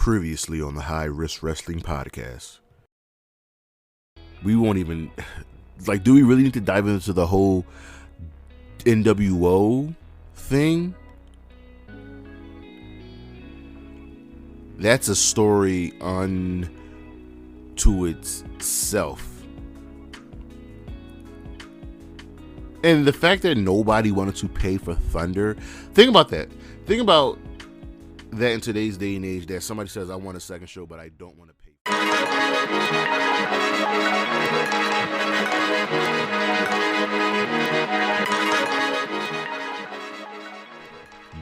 Previously on the High Risk Wrestling Podcast. We won't even, do we really need to dive into the whole NWO thing? That's a story unto itself. And the fact that nobody wanted to pay for Thunder, think about that. Think about that in today's day and age, that somebody says, I want a second show, but I don't want to pay.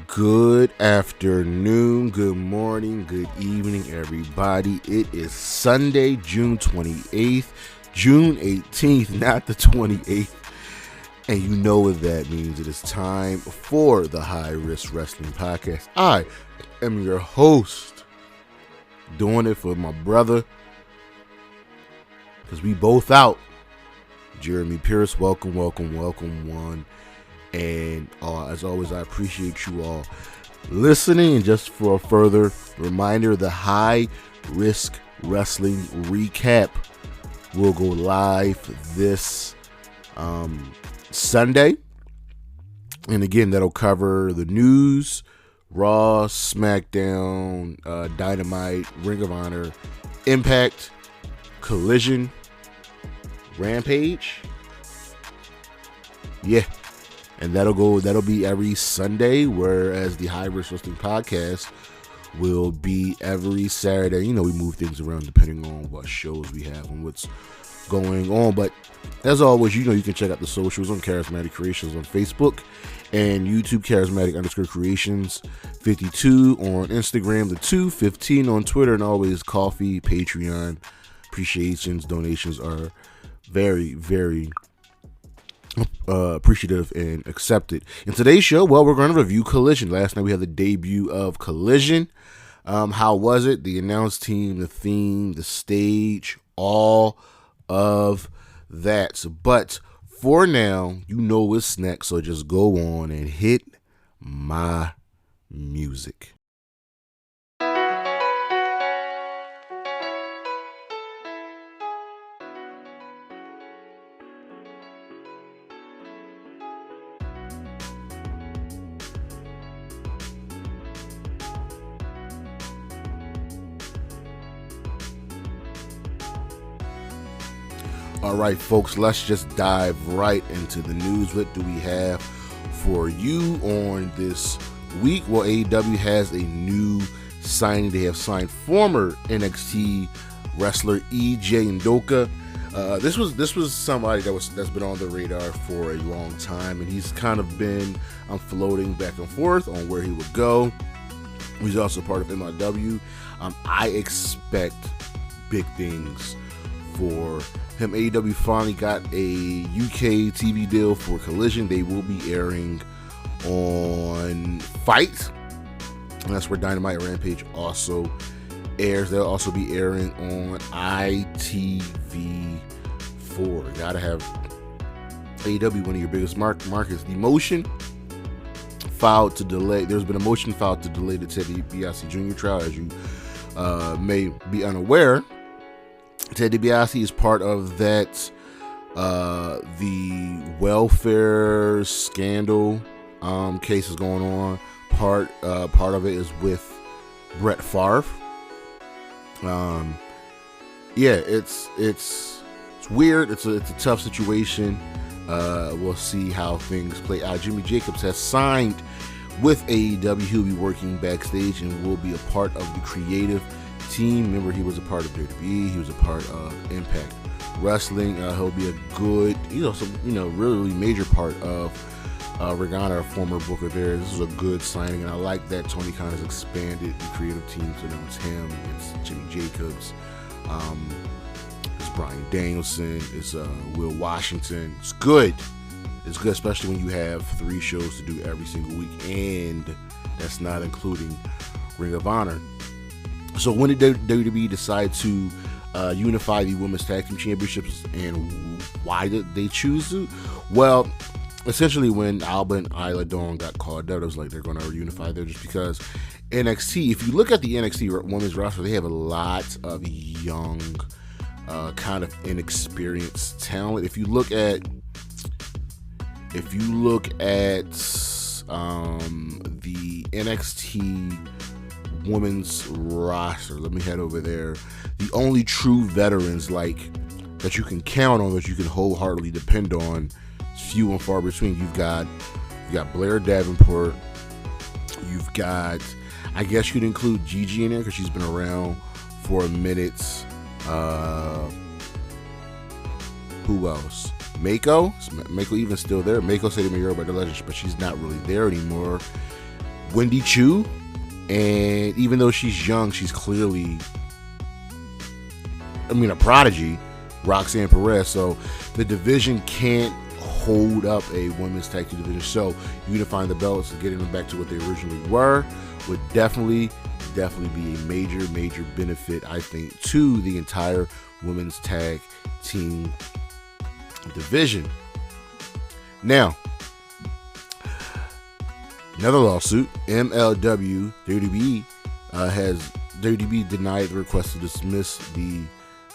Good afternoon, good morning, good evening, everybody. It is Sunday, June 28th, June 18th, not the 28th. And you know what that means. It is time for the High Risk Wrestling Podcast. I am your host, doing it for my brother, because we both out. Jeremy Pierce, welcome one. And as always, I appreciate you all listening. And just for a further reminder, the High Risk Wrestling Recap will go live this Sunday. And again, that'll cover the news, Raw, SmackDown, Dynamite, Ring of Honor, Impact, Collision, Rampage. Yeah. And that'll be every Sunday, whereas the High Risk Wrestling Podcast will be every Saturday. You know, we move things around depending on what shows we have and what's going on. But as always, you know, you can check out the socials on Charismatic Creations on Facebook and YouTube, Charismatic_Creations 52 on Instagram, the 215 on Twitter, and always Coffee, Patreon. Appreciations, donations are very, very appreciative and accepted. In today's show, well, we're going to review Collision. Last night we had the debut of Collision. How was it? The announce team, the theme, the stage, all of that. But for now, you know what's next, so just go on and hit my music. All right, folks, let's just dive right into the news. What do we have for you on this week? Well, AEW has a new signing. They have signed former NXT wrestler EJ Ndoka. This was somebody that's been on the radar for a long time, and he's kind of been floating back and forth on where he would go. He's also part of MITB. I expect big things for him. AEW finally got a UK TV deal for Collision. They will be airing on Fight, and that's where Dynamite and Rampage also airs. They'll also be airing on ITV4. Gotta have AEW, one of your biggest markets. The motion filed to delay. There's been a motion filed to delay the Ted DiBiase Jr. trial, as you may be unaware. Ted DiBiase is part of that, the welfare scandal case is going on. Part of it is with Brett Favre. It's weird. It's a tough situation. We'll see how things play out. Jimmy Jacobs has signed with AEW. He'll be working backstage and will be a part of the creative team. Remember, he was a part of WWE. He was a part of Impact Wrestling. He'll be a good, really major part of Ring of Honor, a former booker there. This is a good signing, and I like that Tony Khan has expanded the creative team. So now it's him, it's Jimmy Jacobs, it's Bryan Danielson, it's Will Washington. It's good, especially when you have 3 shows to do every single week, and that's not including Ring of Honor. So when did WWE decide to unify the Women's Tag Team Championships, and why did they choose to? Well, essentially when Alba and Isla Dawn got called out, it was like they're going to reunify there, just because NXT, if you look at the NXT women's roster, they have a lot of young, kind of inexperienced talent. If you look at the NXT women's roster, let me head over there. The only true veterans like that you can count on, that you can wholeheartedly depend on, few and far between. You've got Blair Davenport. You've got, I guess you'd include Gigi in there because she's been around for a minute. Who else? Mako. Is Mako even still there? Mako said to me about the legend, but she's not really there anymore. Wendy Chu, and even though she's young, she's clearly, a prodigy. Roxanne Perez. So the division can't hold up a women's tag team division. So unifying the belts and getting them back to what they originally were would definitely be a major benefit, I think, to the entire women's tag team division. Now, another lawsuit. MLW WWE denied the request to dismiss the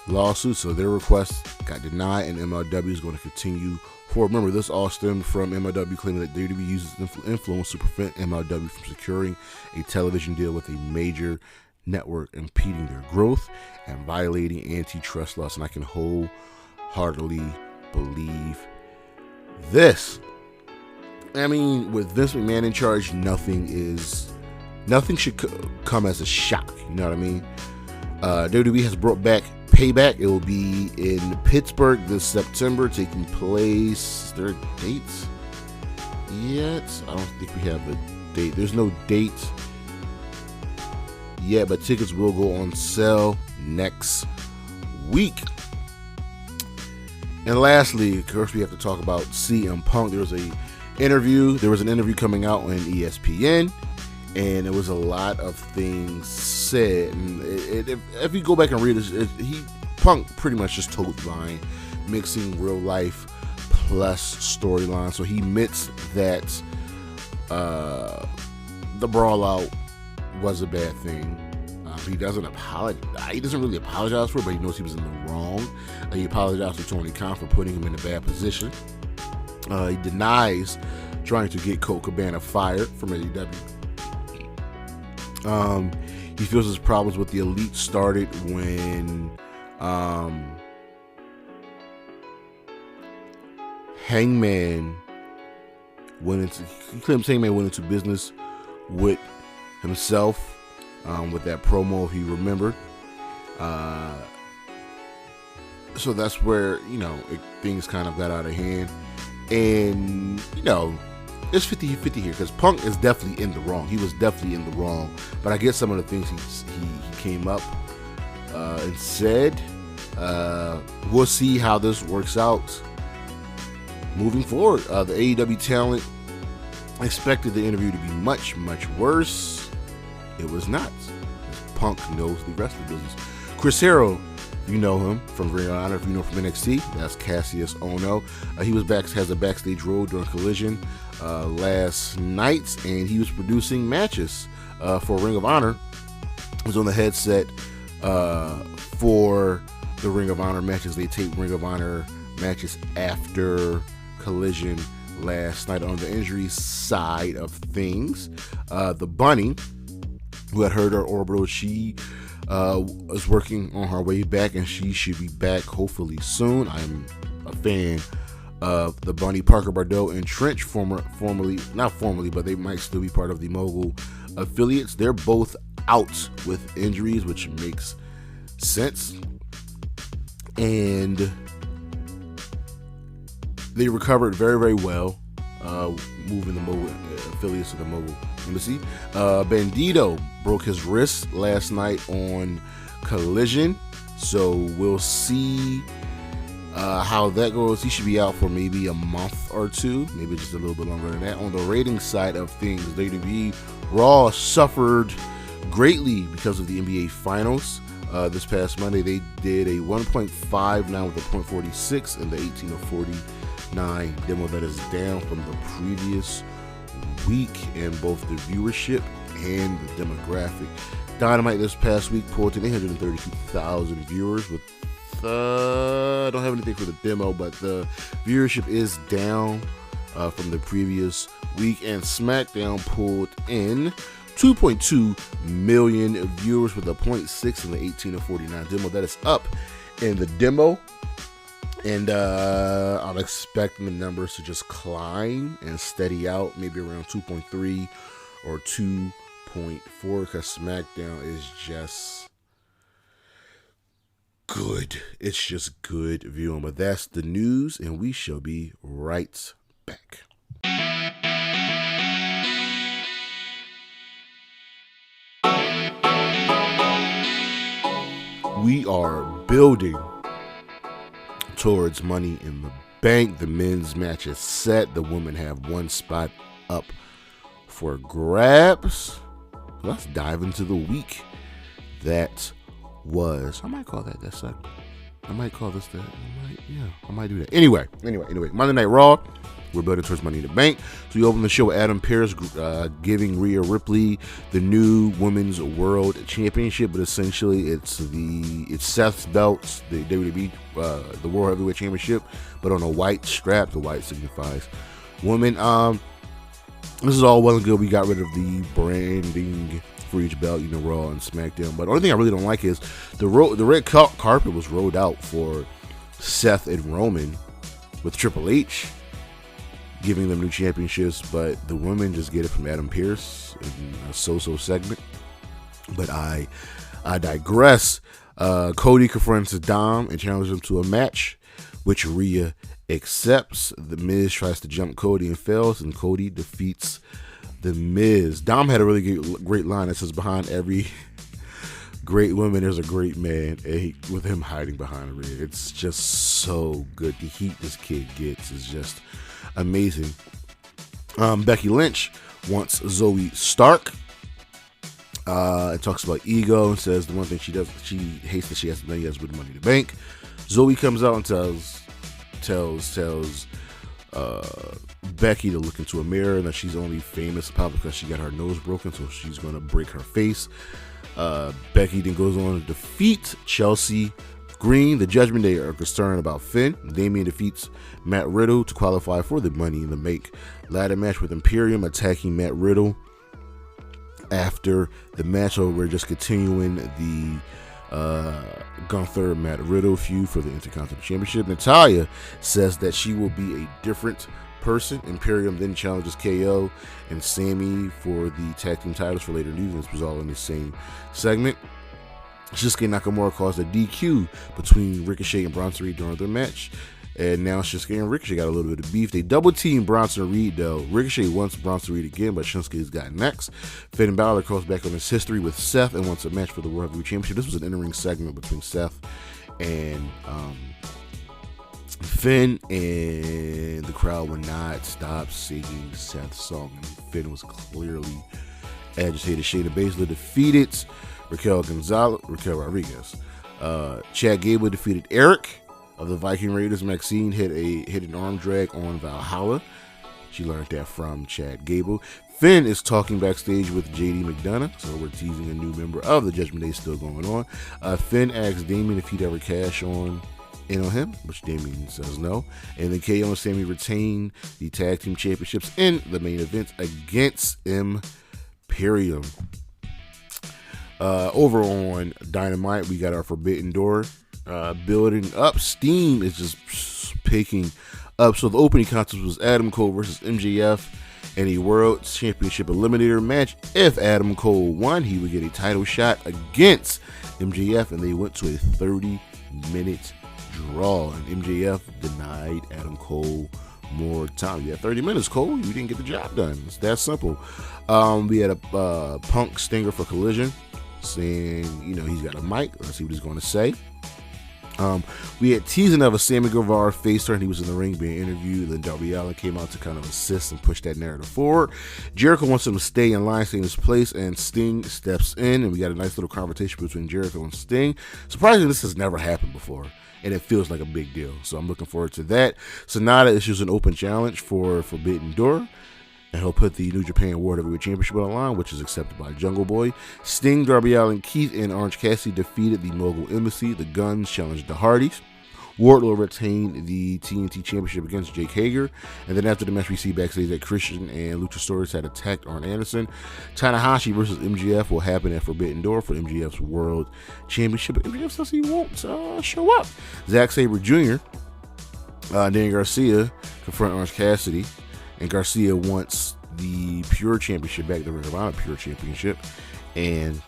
lawsuit, so their request got denied, and MLW is going to continue forward. Remember, this all stemmed from MLW claiming that WWE uses influence to prevent MLW from securing a television deal with a major network, impeding their growth and violating antitrust laws. And I can wholeheartedly believe this. With Vince McMahon in charge, nothing should come as a shock. You know what I mean? WWE has brought back Payback. It will be in Pittsburgh this September, taking place. Is there dates yet? I don't think we have a date. There's no date yet, but tickets will go on sale next week. And lastly, of course, we have to talk about CM Punk. There was an interview coming out on ESPN, and there was a lot of things said. And if you go back and read it, Punk pretty much just told the line, mixing real life plus storyline. So he admits that the brawl out was a bad thing. He doesn't apologize. He doesn't really apologize for it, but he knows he was in the wrong. He apologized to Tony Khan for putting him in a bad position. He denies trying to get Colt Cabana fired from AEW. He feels his problems with the Elite started when Hangman went into business with himself, with that promo, if you remember. So that's where, things kind of got out of hand. And, it's 50-50 here, because Punk is definitely in the wrong. He was definitely in the wrong. But I guess some of the things he came up and said, we'll see how this works out moving forward. The AEW talent expected the interview to be much, much worse. It was not. Punk knows the rest of the business. Chris Hero, you know him from Ring of Honor. If you know from NXT, that's Cassius Ohno. He has a backstage role during Collision last night, and he was producing matches for Ring of Honor. He was on the headset for the Ring of Honor matches. They taped Ring of Honor matches after Collision last night. On the injury side of things, the Bunny, who had hurt her orbital, she is working on her way back, and she should be back hopefully soon. I'm a fan of the Bunny. Parker Bordeaux and Trench, not formally, but they might still be part of the Mogul affiliates. They're both out with injuries, which makes sense. And they recovered very, very well, moving the Mogul affiliates to the Mogul embassy. Bandido broke his wrist last night on Collision, so we'll see how that goes. He should be out for maybe a month or two, maybe just a little bit longer than that. On the ratings side of things, WWE Raw suffered greatly because of the NBA Finals. This past Monday, they did a 1.59 with a .46 in the 18 of 40 9 demo that is down from the previous week in both the viewership and the demographic. Dynamite this past week pulled in 832,000 viewers with I don't have anything for the demo, but the viewership is down from the previous week, and SmackDown pulled in 2.2 million viewers with a 0.6 in the 18 to 49 demo. That is up in the demo, and I'm expecting the numbers to just climb and steady out, maybe around 2.3 or 2.4, because SmackDown is just good. It's just good viewing. But that's the news, and we shall be right back. We are building towards Money in the Bank. The men's match is set. The women have one spot up for grabs. Let's dive into the week that was. I might call that segment. I might call this that. I might do that. Anyway. Monday Night Raw. We're building towards Money in the Bank. So we open the show with Adam Pearce giving Rhea Ripley the new Women's World Championship, but essentially it's Seth's belts, the WWE, the World Heavyweight Championship, but on a white strap. The white signifies women. This is all well and good. We got rid of the branding for each belt, Raw and SmackDown. But the only thing I really don't like is the red carpet was rolled out for Seth and Roman with Triple H giving them new championships, but the women just get it from Adam Pearce in a so-so segment. But I digress. Cody confronts Dom and challenges him to a match, which Rhea accepts. The Miz tries to jump Cody and fails, and Cody defeats The Miz. Dom had a really great line that says, behind every great woman there's a great man, and with him hiding behind Rhea. It's just so good. The heat this kid gets is just amazing. Becky Lynch wants Zoe Stark. It talks about ego and says the one thing she hates that she hasn't done yet is with Money in the Bank. Zoe comes out and tells Becky to look into a mirror and that she's only famous probably because she got her nose broken, so she's going to break her face. Becky then goes on to defeat Chelsea Green. The Judgment Day are concerned about Finn. Damian defeats Matt Riddle to qualify for the Money in the Bank ladder match, with Imperium attacking Matt Riddle after the match. So we're just continuing the Gunther Matt Riddle feud for the Intercontinental Championship. Natalya says that she will be a different person. Imperium then challenges KO and Sami for the tag team titles for later news. This was all in the same segment. Shinsuke Nakamura caused a DQ between Ricochet and Bronson Reed during their match, and now Shinsuke and Ricochet got a little bit of beef. They double team Bronson Reed though. Ricochet wants Bronson Reed again, but Shinsuke's got next. Finn Balor calls back on his history with Seth and wants a match for the World Heavyweight Championship. This was an in-ring segment between Seth and Finn, and the crowd would not stop singing Seth's song, and Finn was clearly agitated. Shayna Baszler defeated Raquel Rodriguez. Chad Gable defeated Eric of the Viking Raiders. Maxine hit an arm drag on Valhalla. She learned that from Chad Gable. Finn is talking backstage with JD McDonough, so we're teasing a new member of the Judgment Day still going on. Finn asks Damian if he'd ever cash in on him, which Damian says no. And then KO and Sami retain the tag team championships in the main event against Imperium. Over on Dynamite, we got our Forbidden Door building up. Steam is just picking up. So the opening contest was Adam Cole versus MJF in a World Championship Eliminator match. If Adam Cole won, he would get a title shot against MJF, and they went to a 30-minute draw, and MJF denied Adam Cole more time. You had 30 minutes, Cole. You didn't get the job done. It's that simple. We had a Punk Stinger for Collision, saying, he's got a mic. Let's see what he's going to say. We had teasing of a Sammy Guevara face turn. He was in the ring being interviewed. Then Darby Allin came out to kind of assist and push that narrative forward. Jericho wants him to stay in line, stay in his place, and Sting steps in, and we got a nice little conversation between Jericho and Sting. Surprisingly, this has never happened before and it feels like a big deal. So I'm looking forward to that. Sonata issues an open challenge for Forbidden Door, and he'll put the New Japan World Heavyweight Championship on the line, which is accepted by Jungle Boy. Sting, Darby Allin, Keith, and Orange Cassidy defeated the Mogul Embassy. The Guns challenged the Hardys. Wardlow retained the TNT Championship against Jake Hager. And then after the match, we see backstage that Christian and Luchasaurus had attacked Arn Anderson. Tanahashi versus MJF will happen at Forbidden Door for MJF's World Championship. But MJF says he won't show up. Zack Sabre Jr., Danny Garcia confront Orange Cassidy. And Garcia wants the Pure Championship back, the Ring of Honor Pure Championship. And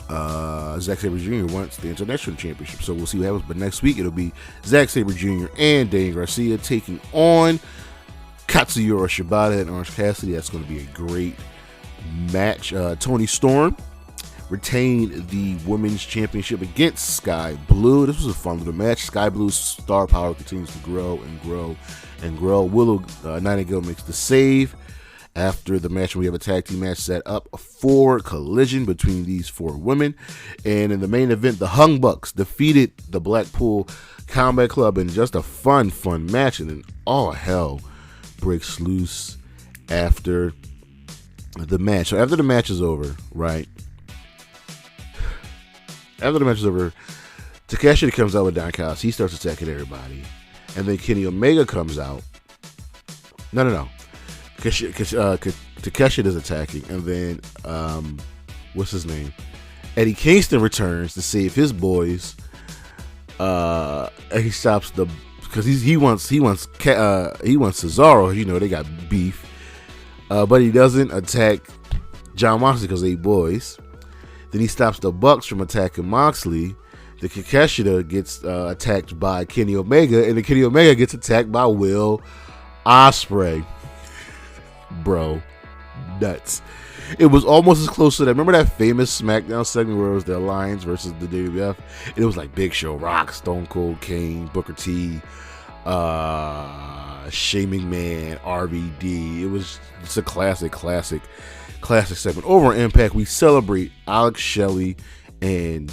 Zack Sabre Jr. wants the International Championship. So we'll see what happens. But next week, it'll be Zack Sabre Jr. and Danny Garcia taking on Katsuyori Shibata and Orange Cassidy. That's going to be a great match. Toni Storm retained the Women's Championship against Sky Blue. This was a fun little match. Sky Blue's star power continues to grow and grow and grow. Willow Nightingale makes the save. After the match, we have a tag team match set up for Collision between these 4 women. And in the main event, the Hung Bucks defeated the Blackpool Combat Club in just a fun match. And then all hell breaks loose after the match. So after the match is over, right? After the match is over, Takeshita comes out with Don Callis. He starts attacking everybody. And then Kenny Omega comes out. No. Takeshita is attacking. And then, what's his name? Eddie Kingston returns to save his boys. And he stops because he wants Cesaro. You know, they got beef. But he doesn't attack John Moxley because they boys. Then he stops the Bucks from attacking Moxley. The Takeshita gets attacked by Kenny Omega, and the Kenny Omega gets attacked by Will Ospreay. Bro, nuts. It was almost as close to that. Remember that famous SmackDown segment where it was the Alliance versus the WWF? And it was like Big Show, Rock, Stone Cold, Kane, Booker T, Shane McMahon, RVD. It was just a classic segment. Over on Impact, we celebrate Alex Shelley and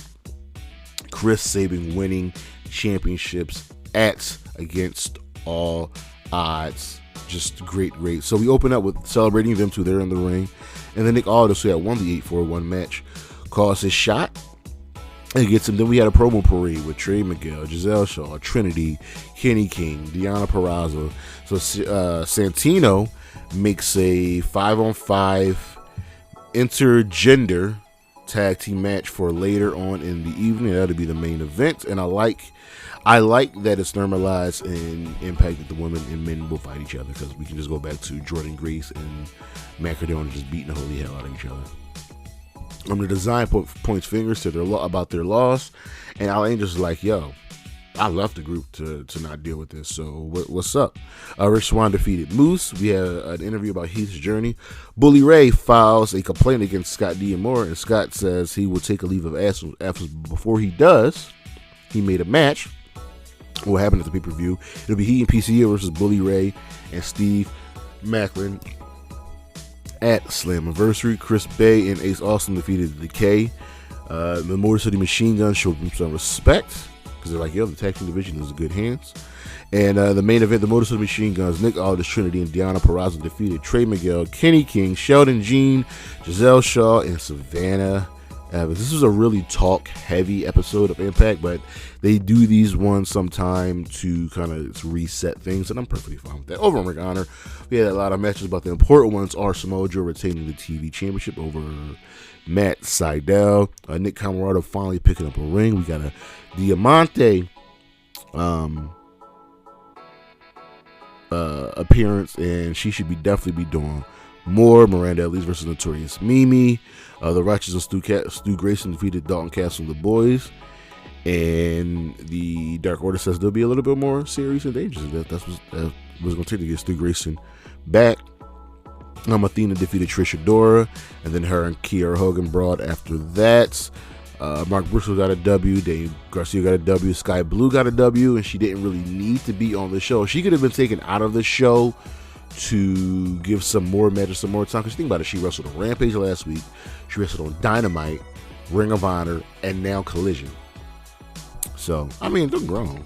Chris Sabin winning championships at Against All Odds. Just great. So we open up with celebrating them two. They're in the ring. And then Nick Aldis, who had won the 841 match, calls his shot and gets him. Then we had a promo parade with Trey Miguel, Giselle Shaw, Trinity, Kenny King, Deonna Purrazzo. So Santino makes a 5-on-5 intergender tag team match for later on in the evening. That'll be the main event. And I like that it's normalized and Impact that the women and men will fight each other, because we can just go back to Jordan Grace and Matt Cardona just beating the holy hell out of each other. The design points fingers to about their loss, and Al Angel's like, yo, I left the group to not deal with this, so what's up? Rich Swann defeated Moose. We had an interview about Heath's journey. Bully Ray files a complaint against Scott D'Amore, and Scott says he will take a leave of absence. Before he does, he made a match. What happened at the pay-per-view? It'll be he and PCO versus Bully Ray and Steve Macklin at Slammiversary. Chris Bay and Ace Austin defeated the Decay. The Motor City Machine Guns showed them some respect, because they're like, yo, the tag team division is in good hands. And the main event, the Motor City Machine Guns, Nick Aldis, Trinity, and Deonna Purrazzo defeated Trey Miguel, Kenny King, Sheldon Jean, Giselle Shaw, and Savannah Evans. This was a really talk-heavy episode of Impact, but they do these ones sometime to kind of reset things, and I'm perfectly fine with that. Over on Ring of Honor, we had a lot of matches, but the important ones are Samoa Joe retaining the TV Championship over Matt Sydal. Nick Comoroto finally picking up a ring. We got a Diamante appearance, and she should definitely be doing more. Miranda Elise versus Notorious Mimi. The Righteous and Stu Grayson defeated Dalton Castle and the boys. And the Dark Order says there'll be a little bit more serious and dangerous. That's what's going to take to get Stu Grayson back. Athena defeated Trish Adora, and then her and Kiera Hogan brawled after that. Mark Briscoe got a W, Dave Garcia got a W, Sky Blue got a W, and she didn't really need to be on the show. She could have been taken out of the show to give some more matches, some more time. Because think about it, she wrestled on Rampage last week, she wrestled on Dynamite, Ring of Honor, and now Collision. So, I mean, they're grown.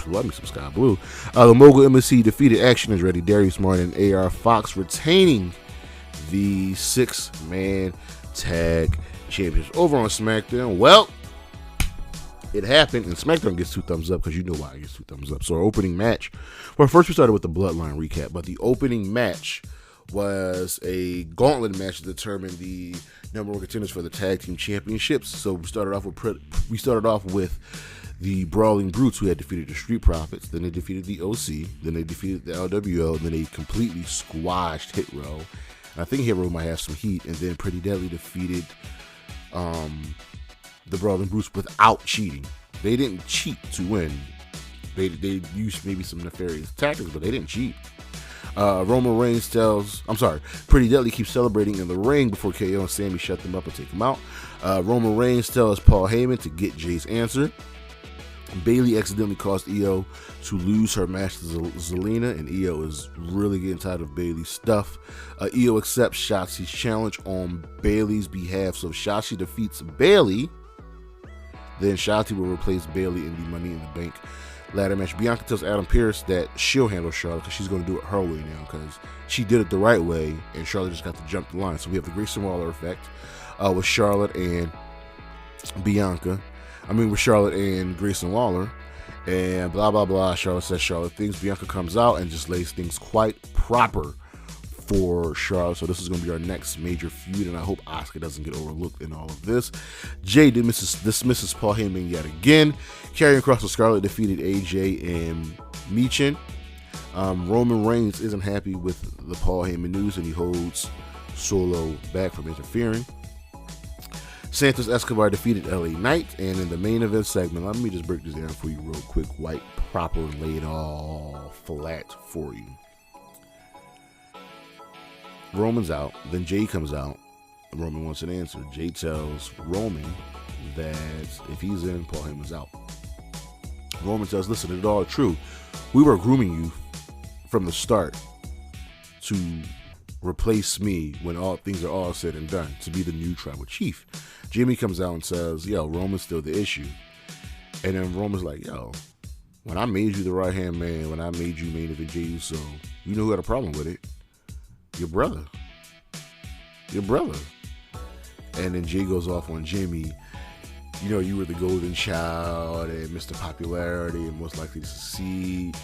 Love me some Sky Blue. The Mogul MSC defeated Action is Ready, Darius Martin, and AR Fox, retaining the 6-man tag championships. Over on SmackDown, well, it happened, and SmackDown gets 2 thumbs up because you know why it gets 2 thumbs up. So our opening match, well, first we started with the Bloodline recap, but the opening match was a gauntlet match to determine the number 1 contenders for the tag team championships. So we started off with the Brawling Brutes, who had defeated the Street Profits. Then they defeated the OC. Then they defeated the LWO. Then they completely squashed Hit Row. I think Hit Row might have some heat. And then Pretty Deadly defeated the Brawling Brutes without cheating. They didn't cheat to win. They used maybe some nefarious tactics, but they didn't cheat. Roman Reigns Pretty Deadly keeps celebrating in the ring before KO and Sami shut them up and take them out. Roman Reigns tells Paul Heyman to get Jay's answer. Bayley accidentally caused Io to lose her match to Zelina, and Io is really getting tired of Bayley's stuff. Io accepts Shotzi's challenge on Bayley's behalf, so if Shotzi defeats Bayley, then Shotzi will replace Bayley in the Money in the Bank ladder match. Bianca tells Adam Pearce that she'll handle Charlotte because she's going to do it her way now because she did it the right way, and Charlotte just got to jump the line. So we have the Grayson Waller effect with Charlotte and with Charlotte and Grayson Waller, and blah, blah, blah. Charlotte says Charlotte things. Bianca comes out and just lays things quite proper for Charlotte. So this is going to be our next major feud, and I hope Asuka doesn't get overlooked in all of this. Jay dismisses Paul Heyman yet again. Karrion Kross and Scarlett defeated AJ and Michin. Roman Reigns isn't happy with the Paul Heyman news, and he holds Solo back from interfering. Santos Escobar defeated LA Knight, and in the main event segment, let me just break this down for you real quick, white, proper, and lay it all flat for you. Roman's out, then Jay comes out. Roman wants an answer. Jay tells Roman that if he's in, Paul Heyman's out. Roman says, listen, it's all true. We were grooming you from the start to replace me when all things are all said and done, to be the new tribal chief. Jimmy comes out and says, yo, Roman's still the issue. And then Roman's like, yo, when I made you the right-hand man, when I made you main event Jey Uso, you know who had a problem with it? Your brother. And then Jay goes off on Jimmy. You know, you were the golden child and Mr. Popularity and most likely to succeed,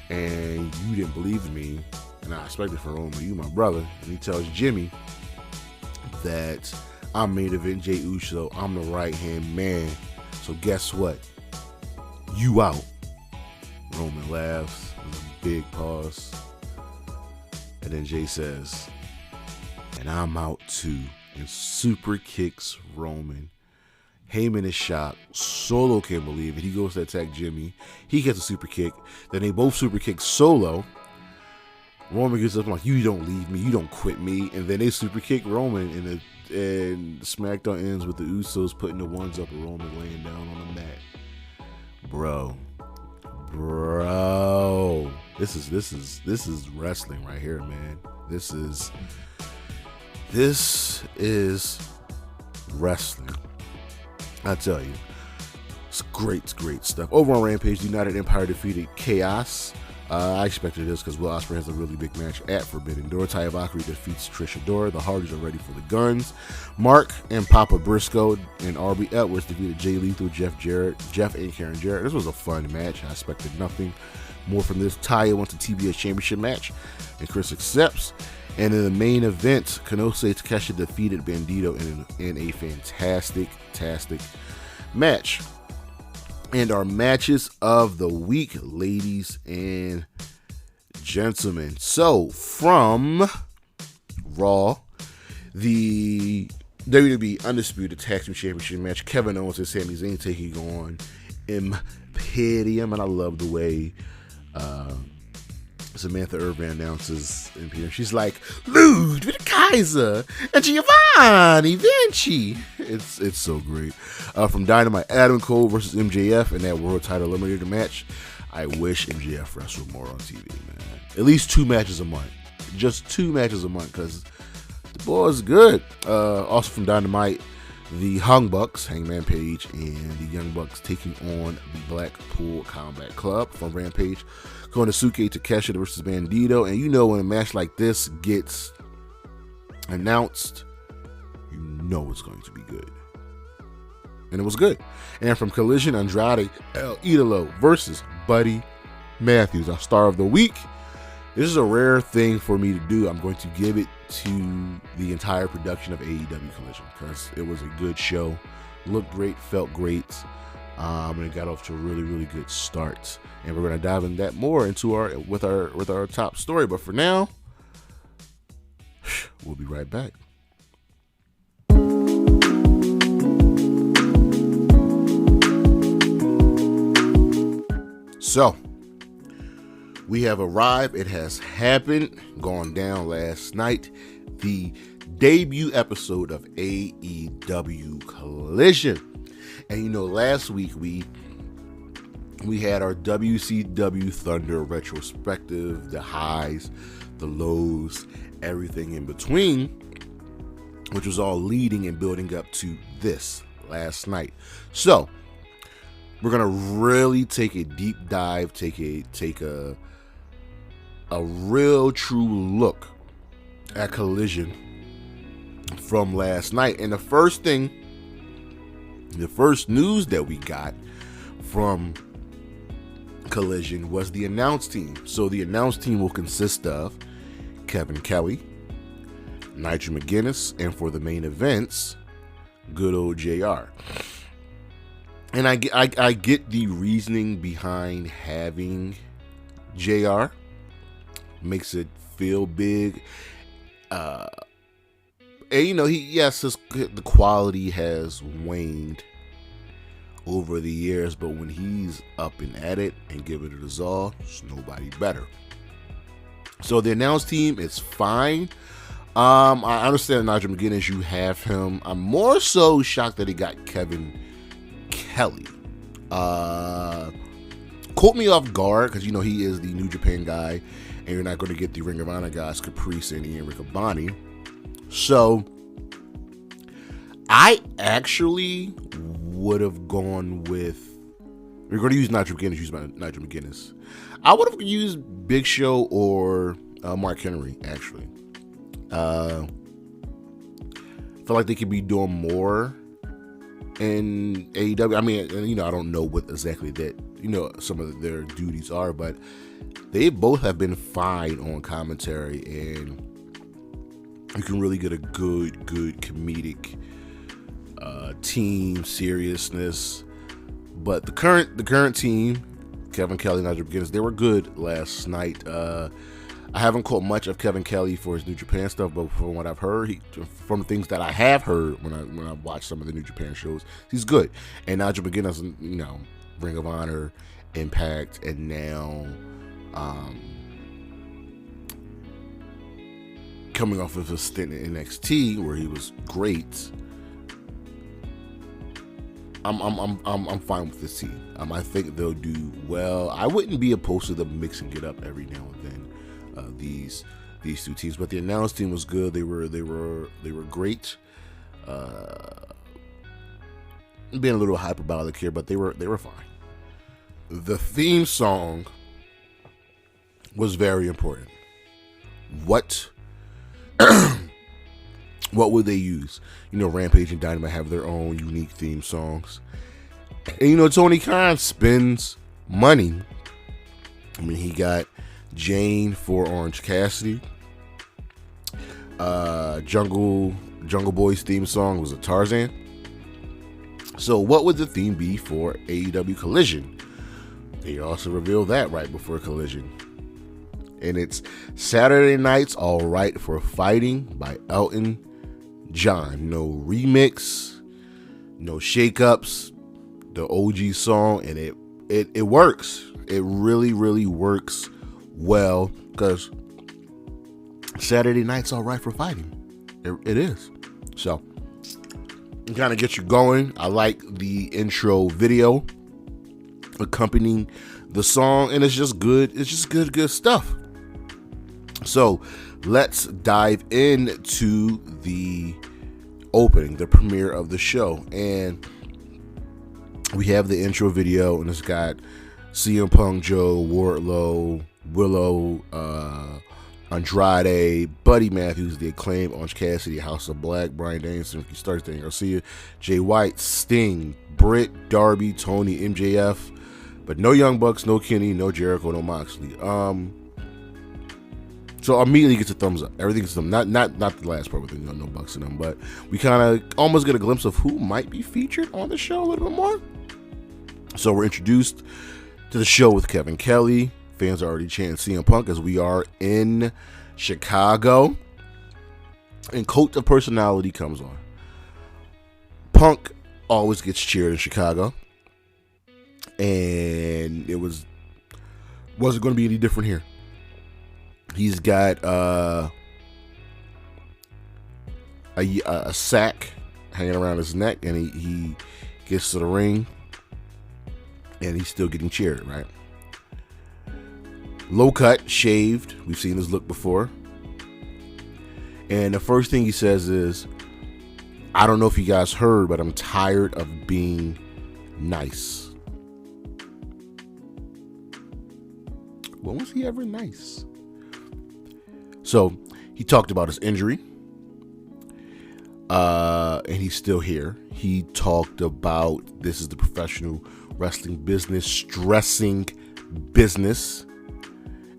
and you didn't believe in me, and I expected from Roman, you my brother. And he tells Jimmy that I'm main event Jey Uso, I'm the right-hand man, so guess what? You out. Roman laughs, a big pause, and then Jay says, and I'm out too, and super kicks Roman. Heyman is shocked. Solo can't believe it. He goes to attack Jimmy. He gets a super kick. Then they both super kick Solo. Roman gets up like, you don't leave me. You don't quit me. And then they super kick Roman. And SmackDown ends with the Usos putting the ones up and Roman laying down on the mat. Bro. This is wrestling right here, man. This is wrestling. I tell you, it's great stuff. Over on Rampage, the United Empire defeated Chaos. I expected this because Will Ospreay has a really big match at Forbidden Door. Taya Valkyrie defeats Trish Adora. The Hardys are ready for the guns. Mark and Papa Briscoe and RB Edwards defeated Jay Lethal, Jeff and Karen Jarrett. This was a fun match. I expected nothing more from this. Taya wants a TBS championship match, and Chris accepts. And in the main event, Konosuke Takeshita defeated Bandido in a fantastic match. And our matches of the week, ladies and gentlemen. So, from Raw, the WWE Undisputed Tag Team Championship match, Kevin Owens and Sami Zayn taking on Imperium. And I love the way Samantha Irvin announces Imperium. She's like, Ludwig Kaiser and Giovanni Vinci. It's so great. From Dynamite, Adam Cole versus MJF in that world title eliminator match. I wish MJF wrestled more on TV, man. At least 2 matches a month. Just 2 matches a month, because the boy is good. Also from Dynamite, the Hung Bucks, Hangman Page, and the Young Bucks taking on the Blackpool Combat Club from Rampage. Konosuke, Takeshita versus Bandido. And you know when a match like this gets announced, you know it's going to be good. And it was good. And from Collision, Andrade, Idolo versus Buddy Matthews, our star of the week. This is a rare thing for me to do. I'm going to give it to the entire production of AEW Collision because it was a good show. Looked great, felt great, and it got off to a really, really good start. And we're going to dive in that more into our top story. But for now, we'll be right back. So, we have arrived. It has happened. Gone down last night. The debut episode of AEW Collision. And you know, last week we had our WCW Thunder retrospective, the highs, the lows, everything in between, which was all leading and building up to this last night. So, we're gonna really take a deep dive, take a real true look at Collision from last night. And the first news that we got from Collision was the announce team. So the announce team will consist of Kevin Kelly, Nigel McGuinness, and for the main events, good old JR. And I get the reasoning behind having JR. Makes it feel big. And you know, the quality has waned over the years, but when he's up and at it and giving it his all, there's nobody better. So the announce team is fine. I understand Nigel McGuinness, you have him. I'm more so shocked that he got Kevin Kelly. Caught me off guard because you know he is the New Japan guy, and you're not going to get the Ring of Honor guys, Caprice and Ian Riccaboni. So I actually would have gone with. We're going to use Nigel McGuinness. I would have used Big Show or Mark Henry. Actually, I feel like they could be doing more in AEW. I mean, you know, I don't know what exactly that, you know, some of their duties are, but they both have been fine on commentary, and you can really get a good comedic team seriousness. But the current team, Kevin Kelly, Nigel McGuinness, they were good last night. I haven't caught much of Kevin Kelly for his New Japan stuff, but from what I've heard, from the things that I have heard when I watch some of the New Japan shows, he's good. And Nigel McGuinness, you know, Ring of Honor, Impact, and now coming off of a stint in NXT where he was great. I'm fine with this team. I think they'll do well. I wouldn't be opposed to them mixing it up every now and then. These two teams, but the announce team was good. They were great. Being a little hyperbolic here, but they were fine. The theme song was very important. What would they use? You know, Rampage and Dynamite have their own unique theme songs. And you know, Tony Khan spends money. I mean, he got Jane for Orange Cassidy. Jungle Boy's theme song was a Tarzan. So what would the theme be for AEW Collision? They also revealed that right before Collision. And it's Saturday Night's All Right for Fighting by Elton John. No remix, no shakeups, the OG song, and it works. It really, really works well, because Saturday Night's All Right for Fighting. It is. So, it kind of gets you going. I like the intro video accompanying the song, and it's just good. It's just good stuff. So, let's dive into the opening, the premiere of the show. And we have the intro video, and it's got CM Punk, Joe, Wardlow, Willow, Andrade, Buddy Matthews, The Acclaim, Orange Cassidy, House of Black, Bryan Danielson, Ricky Starks, Daniel Garcia, Jay White, Sting, Britt, Darby, Tony, MJF, but no Young Bucks, no Kenny, no Jericho, no Moxley. So immediately gets a thumbs up. Everything's them. Not the last part with no Bucks in them, but we kind of almost get a glimpse of who might be featured on the show a little bit more. So we're introduced to the show with Kevin Kelly. Fans are already chanting CM Punk as we are in Chicago. And Cult of Personality comes on. Punk always gets cheered in Chicago. And it wasn't going to be any different here. He's got a sack hanging around his neck, and he gets to the ring, and he's still getting cheered, right? Low cut, shaved. We've seen this look before. And the first thing he says is, I don't know if you guys heard, but I'm tired of being nice. When was he ever nice? So he talked about his injury. And he's still here. He talked about this is the professional wrestling business, stressing business,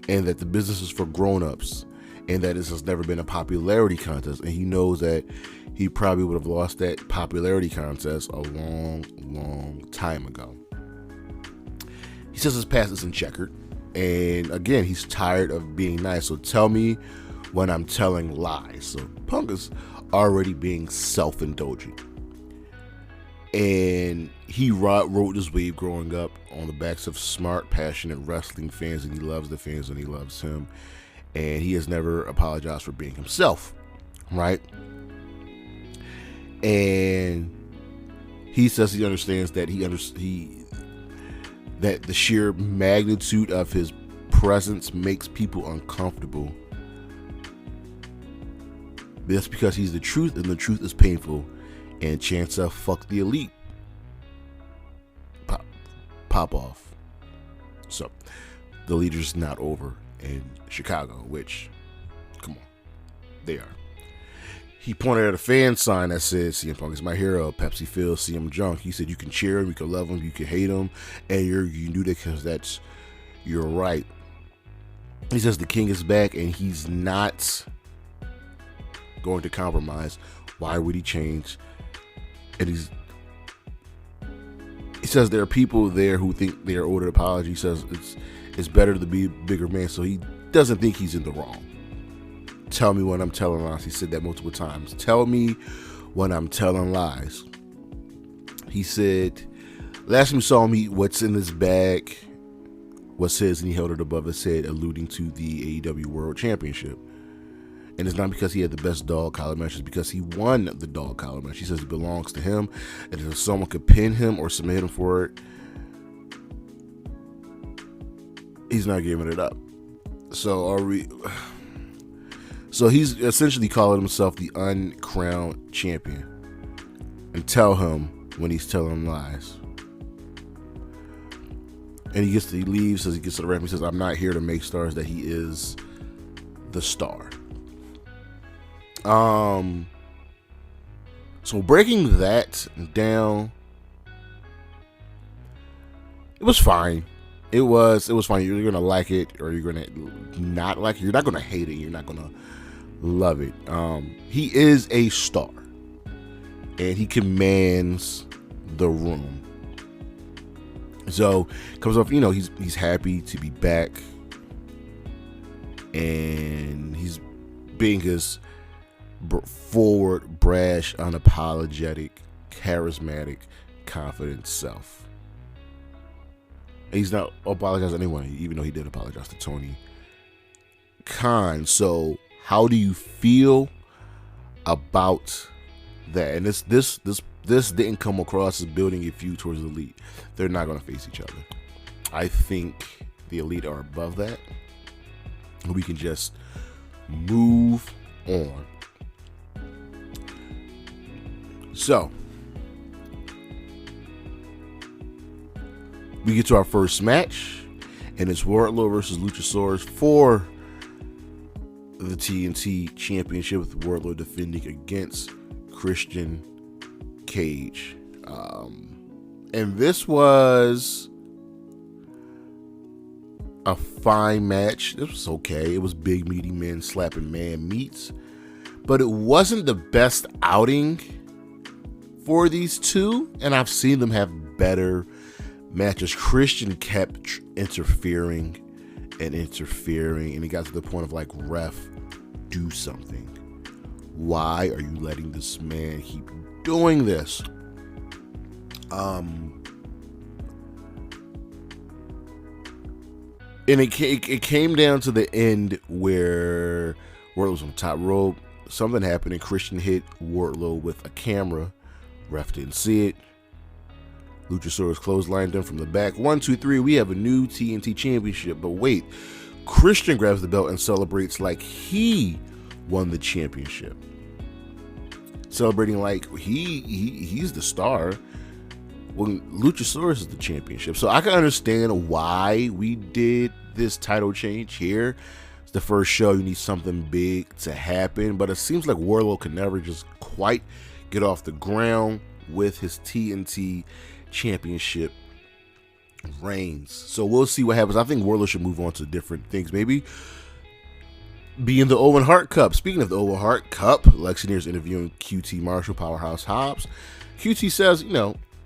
and that the business is for grown-ups, and that this has never been a popularity contest. And he knows that he probably would have lost that popularity contest a long, long time ago. He says his past isn't checkered. And again, he's tired of being nice. So tell me when I'm telling lies. So Punk is already being self-indulgent. And he rode this wave growing up on the backs of smart, passionate wrestling fans, and he loves the fans and he loves him. And he has never apologized for being himself, right? And he says he understands that that the sheer magnitude of his presence makes people uncomfortable. That's because he's the truth, and the truth is painful. And chance of fuck the elite pop off. So the leader's not over in Chicago, which, come on, they are. He pointed at a fan sign that says CM Punk is my hero. Pepsi feels CM junk. He said you can cheer him, you can love him, you can hate him, and you can do that because that's your right. He says the king is back, and he's not going to compromise. Why would he change? And he says there are people there who think they are owed an apology. He says it's better to be a bigger man, so he doesn't think he's in the wrong. Tell me when I'm telling lies. He said that multiple times. Tell me when I'm telling lies. He said, last time you saw me, what's in his bag was his, and he held it above his head, alluding to the AEW World Championship. And it's not because he had the best dog collar match, it's because he won the dog collar match. He says it belongs to him, and if someone could pin him or submit him for it, he's not giving it up. So he's essentially calling himself the uncrowned champion. And tell him when he's telling lies. And he leaves, as he gets to the ref, he says, I'm not here to make stars, that he is the star. So breaking that down, it was fine. It was fine. You're gonna like it, or you're gonna not like it. You're not gonna hate it. You're not gonna love it. He is a star, and he commands the room. So comes off, he's happy to be back, and he's being his forward, brash, unapologetic, charismatic, confident self. And he's not apologizing to anyone, even though he did apologize to Tony Khan. So how do you feel about that? And this didn't come across as building a feud towards the Elite. They're not going to face each other. I think the Elite are above that. We can just move on. So, we get to our first match, and it's Wardlow versus Luchasaurus for the TNT Championship, with Wardlow defending against Christian Cage. And this was a fine match. It was okay. It was big, meaty men slapping man meats. But it wasn't the best outing for these two. And I've seen them have better matches. Christian kept interfering. And it got to the point of like, ref, do something. Why are you letting this man keep doing this? And it came down to the end where Wardlow was on the top rope. Something happened and Christian hit Wardlow with a camera. Ref didn't see it. Luchasaurus clotheslined him from the back. 1, 2, 3. We have a new TNT Championship. But wait, Christian grabs the belt and celebrates like he won the championship. Celebrating like he's the star. Well, Luchasaurus is the championship. So I can understand why we did this title change here. It's the first show. You need something big to happen. But it seems like Wardlow can never just quite get off the ground with his TNT Championship reigns. So we'll see what happens. I think Wardlow should move on to different things. Maybe be in the Owen Hart Cup. Speaking of the Owen Hart Cup, Lexi Near's interviewing QT Marshall, Powerhouse Hobbs. QT says,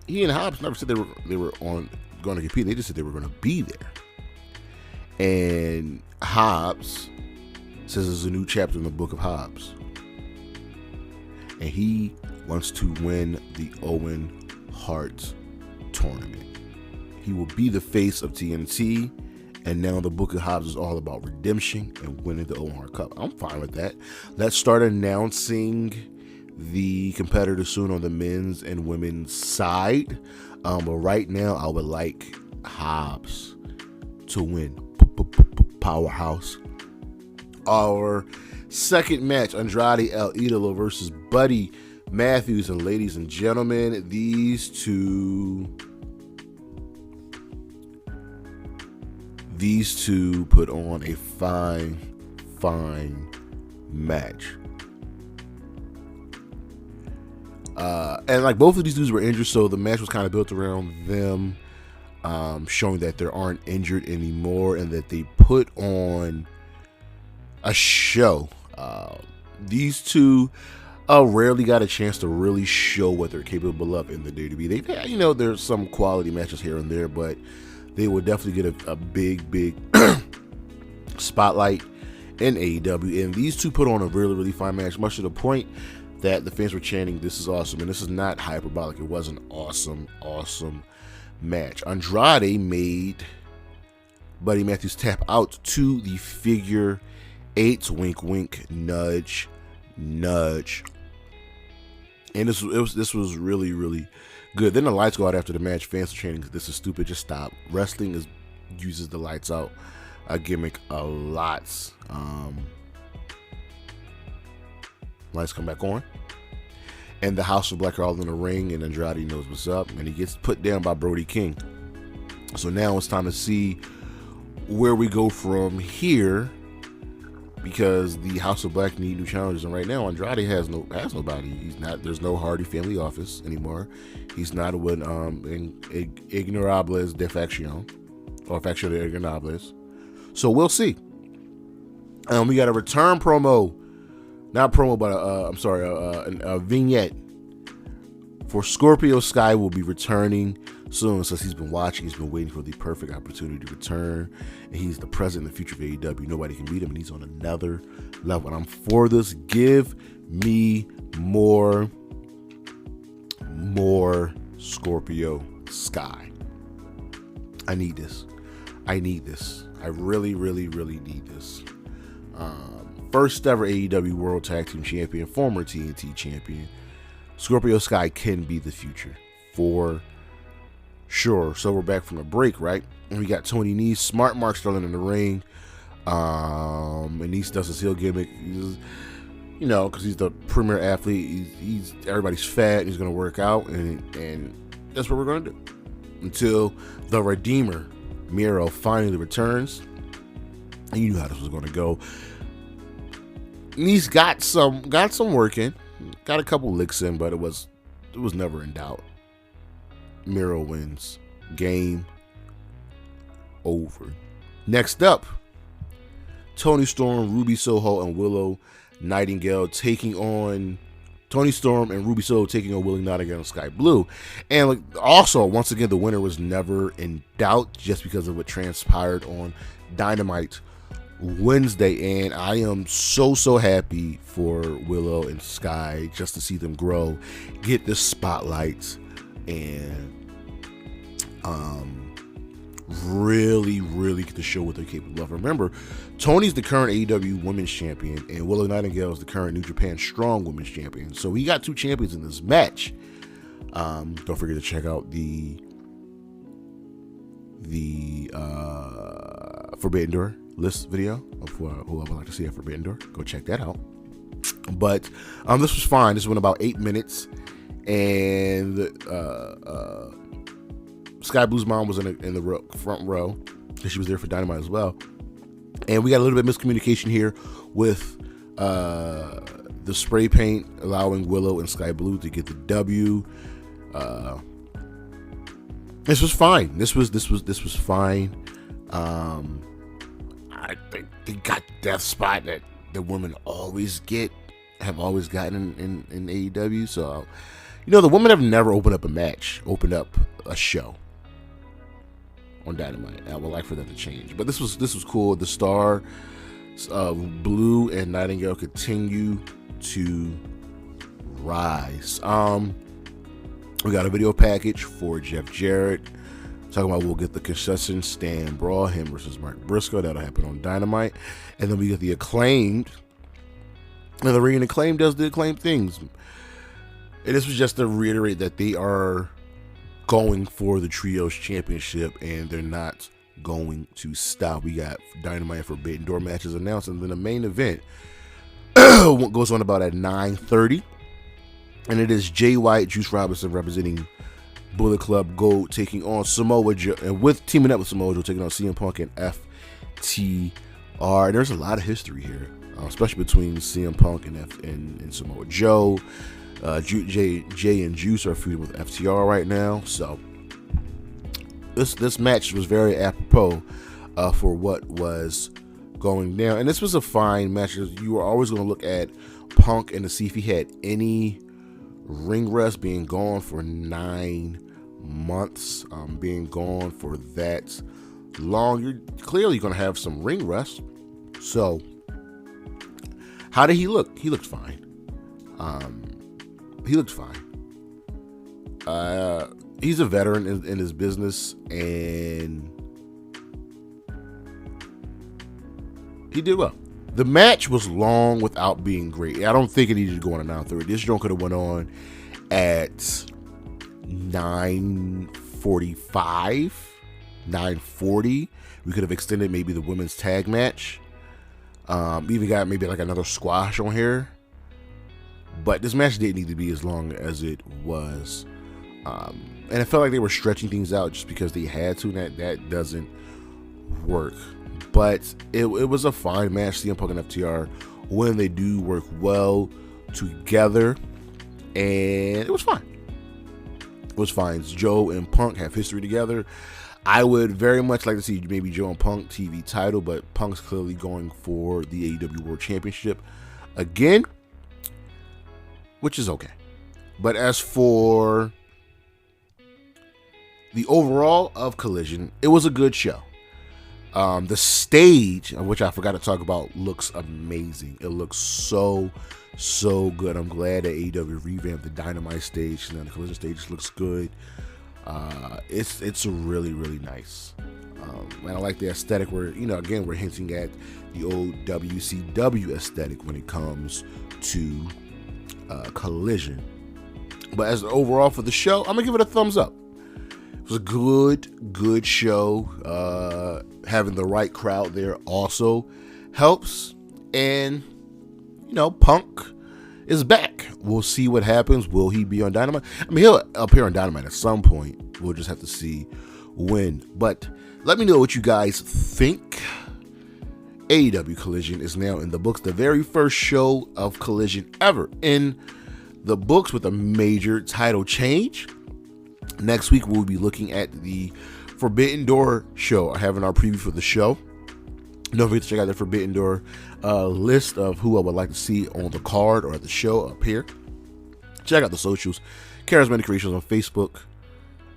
he and Hobbs never said they were going to compete. They just said they were going to be there. And Hobbs says there's a new chapter in the book of Hobbs. And he wants to win the Owen Hart tournament. He will be the face of TNT. And now the book of Hobbs is all about redemption and winning the Owen Hart Cup. I'm fine with that. Let's start announcing the competitors soon on the men's and women's side. But right now, I would like Hobbs to win. Powerhouse. Our second match, Andrade El Idolo versus Buddy Matthews. And ladies and gentlemen, these two put on a fine match. And like both of these dudes were injured, so the match was kind of built around them, showing that they aren't injured anymore and that they put on a show. These two rarely got a chance to really show what they're capable of in the WWE. They've had, there's some quality matches here and there, but they will definitely get a big spotlight in AEW. And these two put on a really fine match, much to the point that the fans were chanting, "This is awesome." And this is not hyperbolic. It was an awesome match. Andrade made Buddy Matthews tap out to the figure 8, wink, nudge. And this was really good. Then the lights go out after the match. Fans are chanting, "This is stupid. Just stop." Wrestling uses the lights out gimmick a lot. Lights come back on, and the House of Black are all in the ring, and Andrade knows what's up, and he gets put down by Brody King. So now it's time to see where we go from here, because the House of Black need new challenges, and right now Andrade has nobody. There's no Hardy family office anymore. He's not with Ignorables de Faction, or Faction de Ignorables. So we'll see. We got a return promo. Not promo, but a vignette for Scorpio Sky. Will be returning soon, since he's been watching. He's been waiting for the perfect opportunity to return, and he's the present and the future of AEW. Nobody can beat him, and he's on another level. And I'm for this. Give me more Scorpio Sky. I need this. I really need this. First ever AEW World Tag Team Champion, former TNT Champion. Scorpio Sky can be the future, for sure. So we're back from a break, right? And we got Tony Nese, Smart Mark Sterling in the ring. And Nese does his heel gimmick. because he's the premier athlete. He's everybody's fat. He's going to work out, and that's what we're going to do until the Redeemer, Miro, finally returns. And you knew how this was going to go. And he's got some work in, got a couple licks in, but it was never in doubt. Miro wins. Game over. Next up, Toni Storm, Ruby Soho, and Willow Nightingale taking on Toni Storm and Ruby Soho taking on Willow Nightingale and Sky Blue. And also, once again, the winner was never in doubt just because of what transpired on Dynamite Wednesday. And I am so happy for Willow and Sky just to see them grow, get the spotlight, and really get to show what they're capable of. Remember, Tony's the current AEW Women's Champion, and Willow Nightingale is the current New Japan Strong Women's Champion. So we got two champions in this match. Don't forget to check out the Forbidden Door list video of who I would like to see at Forbidden Door. Go check that out. But this was fine. This went about 8 minutes, and Sky Blue's mom was in the front row because she was there for Dynamite as well. And we got a little bit of miscommunication here with the spray paint allowing Willow and Sky Blue to get the W. This was fine. This was fine. I think they got the death spot that the women have always gotten in AEW. So, the women have never opened up a show on Dynamite. I would like for that to change, but this was cool. The star Blue and Nightingale continue to rise. We got a video package for Jeff Jarrett talking about we'll get the concession stand brawl, him versus Mark Briscoe. That'll happen on Dynamite, and then we get the Acclaimed, and the Ring and Acclaimed does the Acclaimed things. And this was just to reiterate that they are going for the Trios Championship, and they're not going to stop. We got Dynamite Forbidden Door matches announced, and then the main event goes on about at 9:30, and it is Jay White, Juice Robinson representing Bullet Club Gold taking on Samoa Joe, and teaming up with Samoa Joe taking on CM Punk and FTR. There's a lot of history here, especially between CM Punk and Samoa Joe. Jay and Juice are feuding with FTR right now, so this match was very apropos for what was going down, and this was a fine match. You were always going to look at Punk and to see if he had any ring rust, being gone for 9 months, being gone for that long. You're clearly going to have some ring rust. So, how did he look? He looked fine. He's a veteran in his business, and he did well. The match was long without being great. I don't think it needed to go on at 9:30. This joint could have went on at 9:45, 9:40. We could have extended maybe the women's tag match. Even got maybe like another squash on here. But this match didn't need to be as long as it was. And it felt like they were stretching things out just because they had to, and that doesn't work. But it was a fine match. CM Punk and FTR, when they do work well together, and it was fine. It was fine. Joe and Punk have history together. I would very much like to see maybe Joe and Punk TV title, but Punk's clearly going for the AEW World Championship again, which is okay. But as for the overall of Collision, it was a good show. The stage, which I forgot to talk about, looks amazing. It looks so good. I'm glad that AEW revamped the Dynamite stage, and then the Collision stage looks good. It's really nice. And I like the aesthetic where, again, we're hinting at the old WCW aesthetic when it comes to Collision. But as overall for the show, I'm gonna give it a thumbs up. It was a good show. Having the right crowd there also helps. And Punk is back. We'll see what happens. Will he be on Dynamite? I mean, he'll appear on Dynamite at some point. We'll just have to see when. But let me know what you guys think. AEW Collision is now in the books. The very first show of Collision ever in the books with a major title change. Next week, we'll be looking at the Forbidden Door show, having our preview for the show. Don't forget to check out the Forbidden Door list of who I would like to see on the card or at the show up here. Check out the socials. Charismatic Creations on Facebook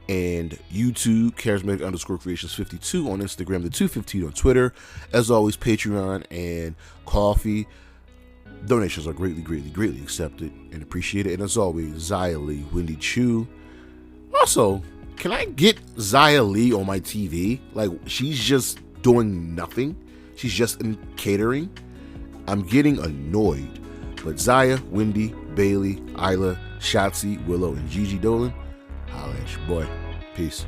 and YouTube. Charismatic_Creations 52 on Instagram. The 215 on Twitter. As always, Patreon and Coffee. Donations are greatly accepted and appreciated. And as always, Xia Li, Wendy Chu. Also, can I get Xia Li on my TV? Like, she's just doing nothing. She's just in catering. I'm getting annoyed. But Xia, Wendy, Bailey, Isla, Shotzi, Willow, and Gigi Dolan, holla at your boy. Peace.